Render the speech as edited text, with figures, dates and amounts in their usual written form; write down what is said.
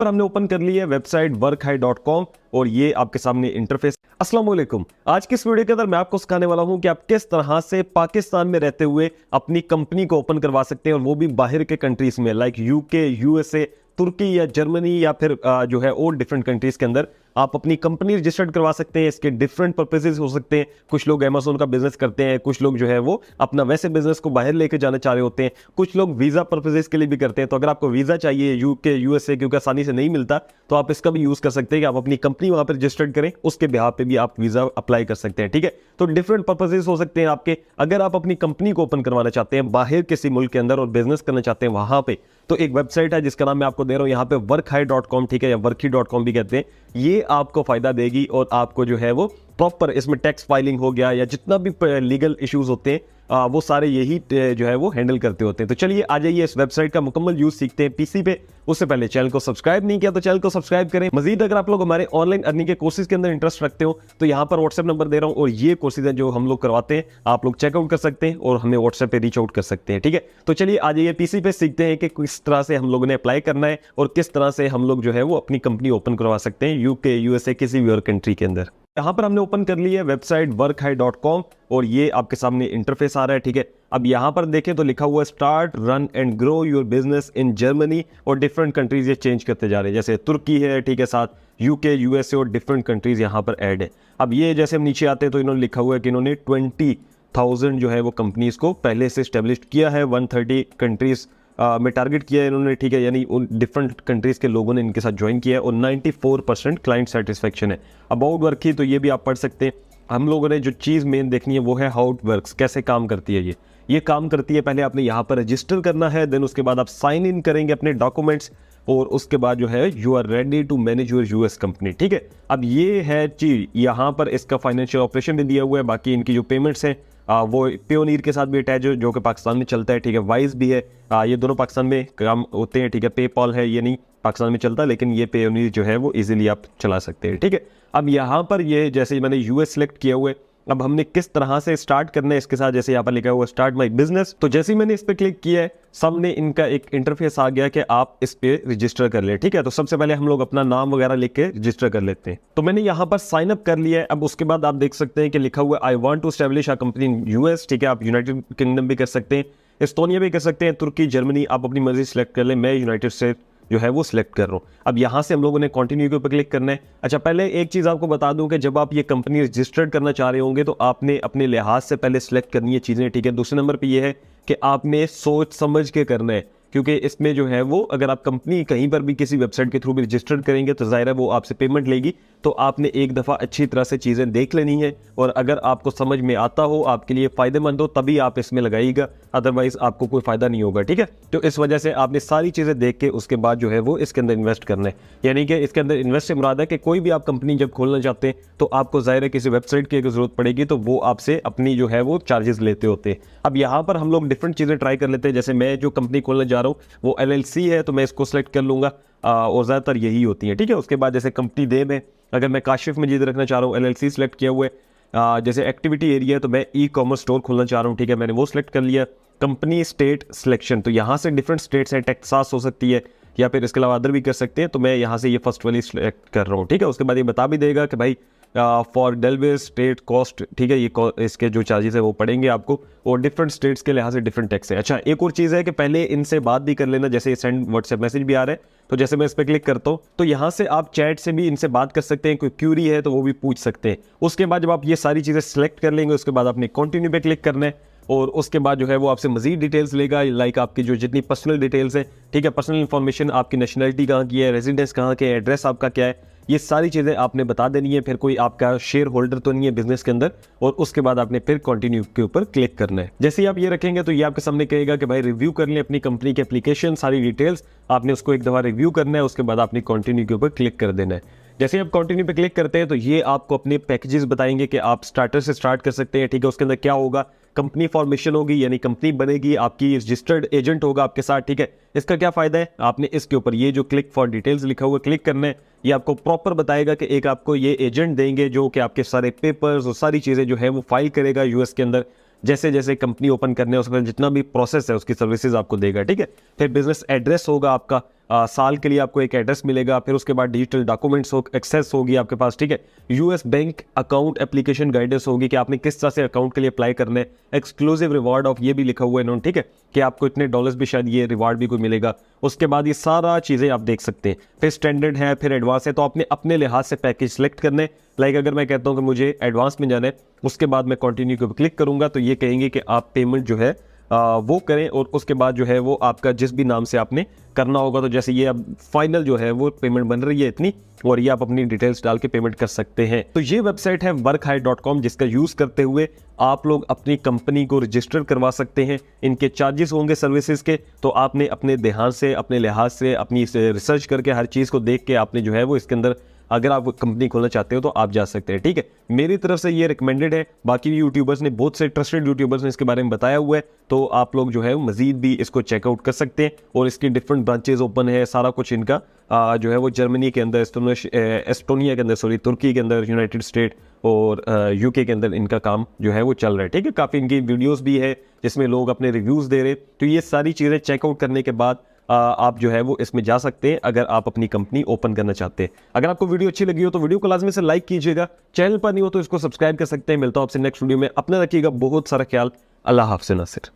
पर हमने ओपन कर ली है वेबसाइट workhi.com और ये आपके सामने इंटरफेस। अस्सलाम वालेकुम। आज की इस वीडियो के अंदर मैं आपको सिखाने वाला हूं कि आप किस तरह से पाकिस्तान में रहते हुए अपनी कंपनी को ओपन करवा सकते हैं, और वो भी बाहर के कंट्रीज में, लाइक यूके, यूएसए, तुर्की या जर्मनी या फिर जो है और डिफरेंट कंट्रीज के अंदर आप अपनी कंपनी रजिस्टर्ड करवा सकते हैं। इसके डिफरेंट पर्पसेस हो सकते हैं। कुछ लोग अमेज़न का बिजनेस करते हैं, कुछ लोग जो है वो अपना वैसे बिजनेस को बाहर लेके जाना चाह रहे होते हैं, कुछ लोग वीजा पर्पसेस के लिए भी करते हैं। तो अगर आपको वीजा चाहिए यूके, यूएसए, क्योंकि आसानी से नहीं मिलता, तो आप इसका भी यूज कर सकते हैं कि आप अपनी कंपनी वहां पर रजिस्टर्ड करें, उसके बिहाफ पे भी आप वीजा अप्लाई कर सकते हैं। ठीक है, तो डिफरेंट पर्पसेस हो सकते हैं आपके। अगर आप अपनी कंपनी को ओपन करवाना चाहते हैं बाहर किसी मुल्क के अंदर और बिजनेस करना चाहते हैं वहां पे, तो एक वेबसाइट है जिसका नाम मैं आपको दे रहा हूं यहाँ पे, workhi.com, ठीक है, या workhi.com भी कहते हैं। ये आपको फायदा देगी और आपको जो है वो प्रॉपर इसमें टैक्स फाइलिंग हो गया या जितना भी लीगल इश्यूज होते हैं वो सारे यही जो है वो हैंडल करते होते हैं। तो चलिए आ जाइए इस वेबसाइट का मुकम्मल यूज सीखते हैं पीसी पे। उससे पहले चैनल को सब्सक्राइब नहीं किया तो चैनल को सब्सक्राइब करें। मजीद अगर आप लोग हमारे ऑनलाइन अर्निंग के कोर्सेज के अंदर इंटरेस्ट रखते हो तो यहाँ पर व्हाट्सएप नंबर दे रहा हूँ, और ये कोर्सेज हैं जो हम लोग करवाते हैं, आप लोग चेकआउट कर सकते हैं और हमें व्हाट्सएप पे रीच आउट कर सकते हैं। ठीक है, तो चलिए आ जाइए पीसी पे, सीखते हैं कि किस तरह से हम लोगों ने अप्लाई करना है और किस तरह से हम लोग जो है वो अपनी कंपनी ओपन करवा सकते हैं यूके, यूएसए, किसी भी और कंट्री के अंदर। यहाँ पर हमने ओपन कर ली है वेबसाइट workhi.com और ये आपके सामने इंटरफेस आ रहा है। ठीक है, अब यहाँ पर देखें तो लिखा हुआ है start, run and grow your business in Germany, और डिफरेंट कंट्रीज ये चेंज करते जा रहे हैं, जैसे तुर्की है, ठीक है, साथ यूके, यूएसए और डिफरेंट कंट्रीज यहाँ पर ऐड है। अब ये जैसे हम नीचे आते हैं तो इन्होंने लिखा हुआ है कि इन्होंने 20,000 जो है वो कंपनीज को पहले से स्टेब्लिश किया है, 130 कंट्रीज में टारगेट किया है इन्होंने। ठीक है, यानी उन डिफरेंट कंट्रीज के लोगों ने इनके साथ ज्वाइन किया है, और 94% क्लाइंट सेटिस्फेक्शन है। अबाउट वर्की तो ये भी आप पढ़ सकते हैं। हम लोगों ने जो चीज़ मेन देखनी है वो है हाउ इट वर्क्स, कैसे काम करती है ये काम करती है। पहले आपने यहाँ पर रजिस्टर करना है, देन उसके बाद आप साइन इन करेंगे अपने डॉक्यूमेंट्स, और उसके बाद जो है you are ready to manage your US company. ठीक है, अब ये है चीज, यहाँ पर इसका फाइनेंशियल ऑपरेशन भी दिया हुआ है, बाकी इनकी जो पेमेंट्स हैं वो पेयोनीर के साथ भी अटैच है जो कि पाकिस्तान में चलता है। ठीक है, वाइज भी है, ये दोनों पाकिस्तान में काम होते हैं। ठीक है, पेपॉल है, ये नहीं पाकिस्तान में चलता, लेकिन ये पेयोनीर जो है वो इजीली आप चला सकते हैं। ठीक है, अब यहाँ पर ये जैसे मैंने यूएस सेलेक्ट किया हुआ है, अब हमने किस तरह से स्टार्ट करना है इसके साथ, जैसे यहाँ पर लिखा हुआ स्टार्ट माय बिजनेस, तो जैसे ही मैंने इस पर क्लिक किया है सामने इनका एक इंटरफेस आ गया कि आप इस पे रजिस्टर कर ले। ठीक है, तो सबसे पहले हम लोग अपना नाम वगैरह लिख के रजिस्टर कर लेते हैं। तो मैंने यहाँ पर साइन अप कर लिया है। अब उसके बाद आप देख सकते हैं कि लिखा हुआ I want to establish a company in US. ठीक है, आप यूनाइटेड किंगडम भी कर सकते हैं, एस्टोनिया भी कर सकते हैं, तुर्की, जर्मनी, आप अपनी मर्जी सेलेक्ट कर ले। मैं यूनाइटेड स्टेट जो है वो सिलेक्ट कर रहा हूँ। अब यहाँ से हम लोगों ने कंटिन्यू के ऊपर क्लिक करना है। अच्छा, पहले एक चीज़ आपको बता दूं कि जब आप ये कंपनी रजिस्टर्ड करना चाह रहे होंगे तो आपने अपने लिहाज से पहले सिलेक्ट करनी है चीज़ें। ठीक है, दूसरे नंबर पे ये है कि आपने सोच समझ के करना है, क्योंकि इसमें जो है वो अगर आप कंपनी कहीं पर भी किसी वेबसाइट के थ्रू भी रजिस्टर्ड करेंगे तो ज़ाहिर है वो आपसे पेमेंट लेगी, तो आपने एक दफ़ा अच्छी तरह से चीज़ें देख लेनी है, और अगर आपको समझ में आता हो, आपके लिए फ़ायदेमंद हो, तभी आप इसमें लगाइएगा, अदरवाइज़ आपको कोई फ़ायदा नहीं होगा। ठीक है, तो इस वजह से आपने सारी चीज़ें देख के उसके बाद जो है वो इसके अंदर इन्वेस्ट करना है। यानी कि इसके अंदर इन्वेस्ट से मुराद है कि कोई भी आप कंपनी जब खोलना चाहते हैं तो आपको ज़ाहिर है किसी वेबसाइट की ज़रूरत पड़ेगी, तो वो आपसे अपनी जो है वो चार्जेस लेते होते हैं। अब यहाँ पर हम लोग डिफरेंट चीज़ें ट्राई कर लेते हैं। जैसे मैं जो कंपनी खोलने जा रहा हूँ वो LLC है, तो मैं इसको सेलेक्ट कर लूँगा, और ज़्यादातर यही होती है। ठीक है, उसके बाद जैसे कंपनी नेम है, अगर मैं काशिफ मजीद रखना चाह रहा हूँ, LLC सेलेक्ट किया हुआ है। जैसे एक्टिविटी एरिया है तो मैं ई-कॉमर्स स्टोर खोलना चाह रहा हूँ। ठीक है, मैंने वो सिलेक्ट कर लिया। कंपनी स्टेट सिलेक्शन, तो यहाँ से डिफरेंट स्टेट्स हैं, टेक्सास हो सकती है या फिर इसके अलावा अदर भी कर सकते हैं, तो मैं यहाँ से ये फर्स्ट वाली सिलेक्ट कर रहा हूँ। ठीक है, उसके बाद ये बता भी देगा कि भाई फॉर डेलवे स्टेट कॉस्ट, ठीक है, ये इसके जो चार्जेस है वो पड़ेंगे आपको, और डिफरेंट स्टेट्स के लिहाज से डिफरेंट टैक्स है। अच्छा, एक और चीज़ है कि पहले इनसे बात भी कर लेना, जैसे सेंड व्हाट्सएप मैसेज भी आ रहा है, तो जैसे मैं इस पर क्लिक करता हूँ तो यहाँ से आप चैट से भी इनसे बात कर सकते हैं, कोई क्यूरी है तो वो भी पूछ सकते हैं। उसके बाद जब आप ये सारी चीज़ें सेलेक्ट कर लेंगे उसके बाद आपने कंटिन्यू पे क्लिक करना है, और उसके बाद जो है वो आपसे मजीद डिटेल्स लेगा, लाइक आपकी जो जितनी पर्सनल डिटेल्स है। ठीक है, पर्सनल इन्फॉर्मेशन, आपकी नेशनलिटी कहाँ की है, रेजिडेंस कहाँ के, एड्रेस आपका क्या है, ये सारी चीज़ें आपने बता देनी है। फिर कोई आपका शेयर होल्डर तो नहीं है बिजनेस के अंदर, और उसके बाद आपने फिर कंटिन्यू के ऊपर क्लिक करना है। जैसे ही आप ये रखेंगे तो ये आपके सामने कहेगा कि भाई रिव्यू कर लें अपनी कंपनी की एप्लीकेशन, सारी डिटेल्स आपने उसको एक दफ़ा रिव्यू करना है, उसके बाद आपने कंटिन्यू के ऊपर क्लिक कर देना है। जैसे आप कंटिन्यू पे क्लिक करते हैं तो ये आपको अपने पैकेजेस बताएंगे कि आप स्टार्टर से स्टार्ट कर सकते हैं। ठीक है, उसके अंदर क्या होगा, कंपनी फॉर्मेशन होगी, यानी कंपनी बनेगी, आपकी रजिस्टर्ड एजेंट होगा आपके साथ। ठीक है, इसका क्या फायदा है, आपने इसके ऊपर ये जो क्लिक फॉर डिटेल्स लिखा हुआ क्लिक करना है, ये आपको प्रॉपर बताएगा कि एक आपको ये एजेंट देंगे जो कि आपके सारे पेपर्स और सारी चीज़ें जो है वो फाइल करेगा यूएस के अंदर। जैसे जैसे कंपनी ओपन करने है उसके बाद जितना भी प्रोसेस है उसकी सर्विसेज आपको देगा। ठीक है, फिर बिजनेस एड्रेस होगा आपका, साल के लिए आपको एक एड्रेस मिलेगा, फिर उसके बाद डिजिटल डॉक्यूमेंट्स एक्सेस होगी आपके पास, ठीक है। US bank account application guidance होगी कि आपने किस तरह से अकाउंट के लिए अप्लाई करना है। एक्सक्लूसिव रिवार्ड ऑफ ये भी लिखा हुआ है इन्होंने, ठीक है, कि आपको इतने डॉलर्स भी शायद ये रिवार्ड भी कोई मिलेगा। उसके बाद ये सारा चीज़ें आप देख सकते हैं। फिर स्टैंडर्ड है, फिर एडवांस है, तो आपने अपने लिहाज से पैकेज सेलेक्ट करने। लाइक अगर मैं कहता हूँ कि मुझे एडवांस में जाना है, उसके बाद मैं कंटिन्यू के ऊपर क्लिक करूंगा तो ये कहेंगे कि आप पेमेंट जो है वो करें, और उसके बाद जो है वो आपका जिस भी नाम से आपने करना होगा, तो जैसे ये अब फाइनल जो है वो पेमेंट बन रही है इतनी, और ये आप अपनी डिटेल्स डाल के पेमेंट कर सकते हैं। तो ये वेबसाइट है workhire.com, जिसका यूज करते हुए आप लोग अपनी कंपनी को रजिस्टर करवा सकते हैं। इनके चार्जेस होंगे सर्विसेज के, तो आपने अपने ध्यान से, अपने लिहाज से, अपनी रिसर्च करके, हर चीज़ को देख के आपने जो है वो इसके अंदर अगर आप कंपनी खोलना चाहते हो तो आप जा सकते हैं, ठीक है। मेरी तरफ से ये रिकमेंडेड है, बाकी भी यूट्यूबर्स ने, बहुत से ट्रस्टेड यूट्यूबर्स ने इसके बारे में बताया हुआ है, तो आप लोग जो है मजीद भी इसको चेकआउट कर सकते हैं। और इसकी डिफरेंट ब्रांचेज ओपन है, सारा कुछ इनका जो है वो जर्मनी के अंदर, एस्टोनिया के अंदर, सॉरी तुर्की के अंदर, यूनाइटेड स्टेट और यूके के अंदर इनका काम जो है वो चल रहा है, ठीक है। काफ़ी इनकी वीडियोज़ भी है जिसमें लोग अपने रिव्यूज़ दे रहे हैं। तो ये सारी चीज़ें चेकआउट करने के बाद आप जो है वो इसमें जा सकते हैं अगर आप अपनी कंपनी ओपन करना चाहते हैं। अगर आपको वीडियो अच्छी लगी हो तो वीडियो को लाजमी से लाइक कीजिएगा, चैनल पर नहीं हो तो इसको सब्सक्राइब कर सकते हैं। मिलता हूं आपसे नेक्स्ट वीडियो में, अपना रखिएगा बहुत सारा ख्याल। अल्लाह हाफ़िज़ नासिर।